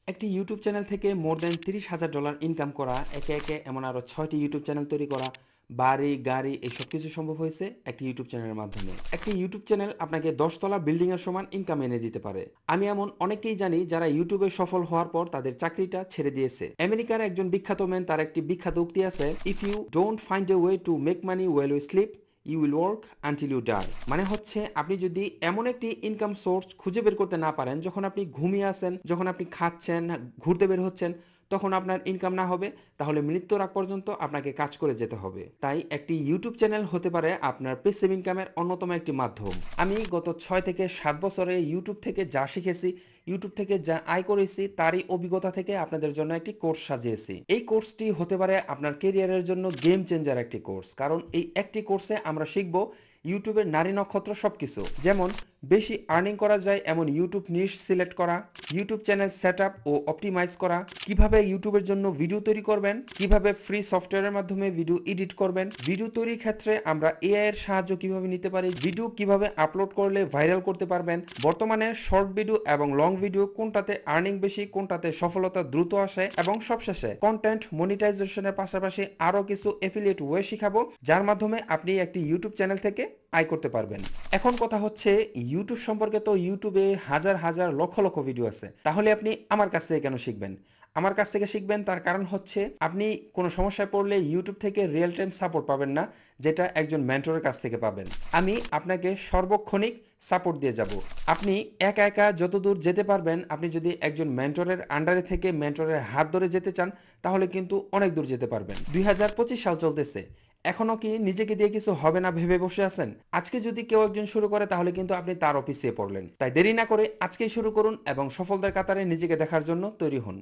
একটি YouTube channel থেকে more than $30,000 income করা, একে একে এমন আরও 6টি ইউটিউব চ্যানেল তৈরি করা, বাড়ি গাড়ি এই সব কিছু সম্ভব হয়েছে একটি ইউটিউব চ্যানেলের মাধ্যমে। একটি ইউটিউব চ্যানেল আপনাকে 10 তলা বিল্ডিংয়ের সমান ইনকাম এনে দিতে পারে। আমি এমন অনেকেই জানি যারা ইউটিউবে সফল হওয়ার পর তাদের চাকরিটা ছেড়ে দিয়েছে। আমেরিকার একজন বিখ্যাত ম্যান, তার একটি বিখ্যাত উক্তি আছে, if you don't find a way to make money while you sleep, you will work until you die. মানে হচ্ছে, আপনি যদি এমন একটি ইনকাম সোর্স খুঁজে বের করতে না পারেন, যখন আপনি ঘুমিয়ে আছেন, যখন আপনি খাচ্ছেন, ঘুরতে বের হচ্ছেন, তখন আপনার ইনকাম না হবে, তাহলে মৃত্যুর আগ পর্যন্ত আপনাকে কাজ করে যেতে হবে। তাই একটি ইউটিউব চ্যানেল হতে পারে আপনার প্যাসিভ ইনকামের অন্যতম একটি মাধ্যম। আমি গত 6 থেকে 7 বছরে ইউটিউব থেকে যা শিখেছি, ইউটিউব থেকে যা আয় করেছি, তারই অভিজ্ঞতা থেকে আপনাদের জন্য একটি কোর্স সাজিয়েছি। এই কোর্সটি হতে পারে আপনার কেরিয়ারের জন্য গেম চেঞ্জার একটি কোর্স, কারণ এই একটি কোর্সে আমরা শিখব ইউটিউবের নারী নক্ষত্র সবকিছু, যেমন বেশি আর্নিং করা যায় এমন ইউটিউব নিশ সিলেক্ট করা, ইউটিউব চ্যানেল সেট আপ ও অপটিমাইজ করা, কিভাবে ইউটিউবের জন্য ভিডিও তৈরি করবেন, কিভাবে ফ্রি সফটওয়্যারের মাধ্যমে ভিডিও এডিট করবেন, ভিডিও তৈরির ক্ষেত্রে আমরা এআই এর সাহায্য কিভাবে নিতে পারি, ভিডিও কিভাবে আপলোড করলে ভাইরাল করতে পারবেন, বর্তমানে শর্ট ভিডিও এবং লং ভিডিও কোনটাতে আর্নিং বেশি, কোনটাতে সফলতা দ্রুত আসে, এবং সবশেষে কন্টেন্ট মনিটাইজেশনের পাশাপাশি আরও কিছু এফিলিয়েট ওয়ে শিখাবো, যার মাধ্যমে আপনি একটি ইউটিউব চ্যানেল থেকে আয় করতে পারবেন। এখন কথা হচ্ছে, ইউটিউব সম্পর্কে তো ইউটিউবে হাজার হাজার লক্ষ লক্ষ ভিডিও আছে, তাহলে আপনি আমার কাছ থেকে কেন শিখবেন? আমার কাছ থেকে শিখবেন তার কারণ হচ্ছে, আপনি কোনো সমস্যায় পড়লে ইউটিউব থেকে রিয়েল টাইম সাপোর্ট পাবেন না, যেটা একজন মেন্টরের কাছ থেকে পাবেন। আমি আপনাকে সর্বক্ষণিক সাপোর্ট দিয়ে যাব। আপনি একা একা যতদূর যেতে পারবেন, আপনি যদি একজন মেন্টরের আন্ডারে থেকে মেন্টরের হাত ধরে যেতে চান, তাহলে কিন্তু অনেক দূর যেতে পারবেন। 2025 সাল চলতেছে, এখনো কি নিজেকে দিয়ে কিছু হবে না ভেবে বসে আছেন? আজকে যদি কেউ একজন শুরু করে, তাহলে কিন্তু আপনি তার অফিসে পড়লেন। তাই দেরি না করে আজকেই শুরু করুন এবং সফলতার কাতারে নিজেকে দেখার জন্য তৈরি হন।